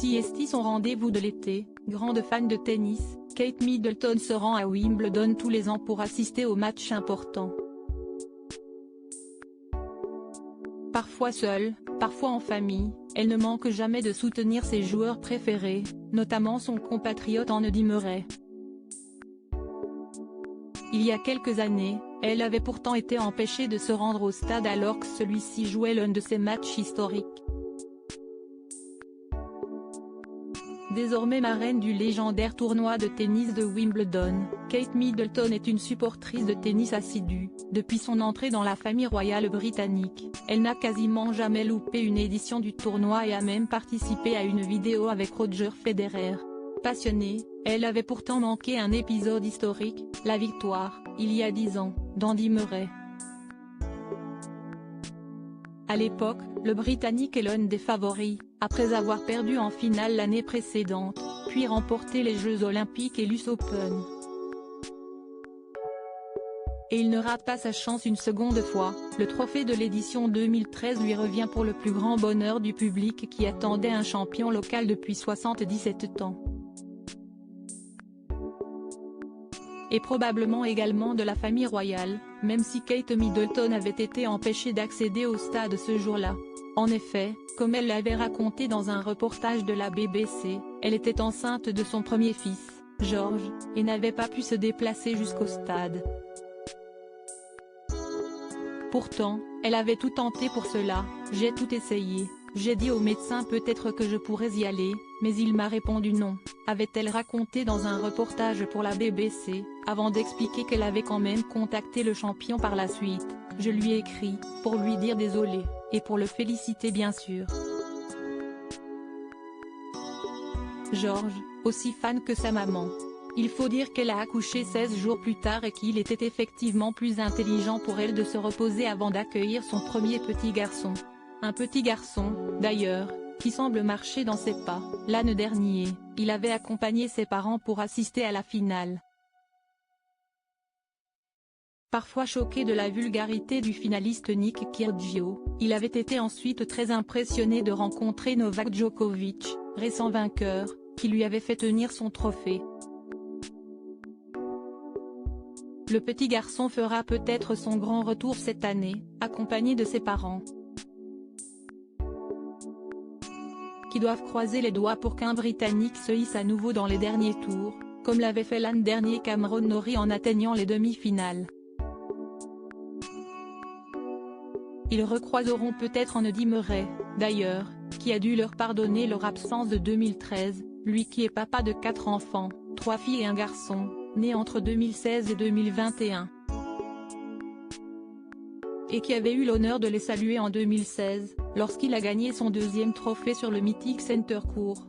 Si est son rendez-vous de l'été, grande fan de tennis, Kate Middleton se rend à Wimbledon tous les ans pour assister aux matchs importants. Parfois seule, parfois en famille, elle ne manque jamais de soutenir ses joueurs préférés, notamment son compatriote Andy Murray. Il y a quelques années, elle avait pourtant été empêchée de se rendre au stade alors que celui-ci jouait l'un de ses matchs historiques. Désormais marraine du légendaire tournoi de tennis de Wimbledon, Kate Middleton est une supportrice de tennis assidue. Depuis son entrée dans la famille royale britannique, elle n'a quasiment jamais loupé une édition du tournoi et a même participé à une vidéo avec Roger Federer. Passionnée, elle avait pourtant manqué un épisode historique, la victoire, il y a 10 ans, d'Andy Murray. À l'époque, le Britannique est l'un des favoris, après avoir perdu en finale l'année précédente, puis remporté les Jeux Olympiques et l'US Open. Et il ne rate pas sa chance une seconde fois, le trophée de l'édition 2013 lui revient pour le plus grand bonheur du public qui attendait un champion local depuis 77 ans. Et probablement également de la famille royale, même si Kate Middleton avait été empêchée d'accéder au stade ce jour-là. En effet, comme elle l'avait raconté dans un reportage de la BBC, elle était enceinte de son premier fils, George, et n'avait pas pu se déplacer jusqu'au stade. Pourtant, elle avait tout tenté pour cela, j'ai tout essayé, j'ai dit au médecin peut-être que je pourrais y aller, mais il m'a répondu non, avait-elle raconté dans un reportage pour la BBC, avant d'expliquer qu'elle avait quand même contacté le champion par la suite. Je lui ai écrit, pour lui dire désolé, et pour le féliciter bien sûr. George, aussi fan que sa maman. Il faut dire qu'elle a accouché 16 jours plus tard et qu'il était effectivement plus intelligent pour elle de se reposer avant d'accueillir son premier petit garçon. Un petit garçon, d'ailleurs, qui semble marcher dans ses pas. L'année dernière, il avait accompagné ses parents pour assister à la finale. Parfois choqué de la vulgarité du finaliste Nick Kyrgios, il avait été ensuite très impressionné de rencontrer Novak Djokovic, récent vainqueur, qui lui avait fait tenir son trophée. Le petit garçon fera peut-être son grand retour cette année, accompagné de ses parents, qui doivent croiser les doigts pour qu'un Britannique se hisse à nouveau dans les derniers tours, comme l'avait fait l'an dernier Cameron Norrie en atteignant les demi-finales. Ils recroiseront peut-être Andy Murray, d'ailleurs, qui a dû leur pardonner leur absence de 2013, lui qui est papa de 4 enfants, 3 filles et un garçon, nés entre 2016 et 2021. Et qui avait eu l'honneur de les saluer en 2016, lorsqu'il a gagné son deuxième trophée sur le mythique Center Court.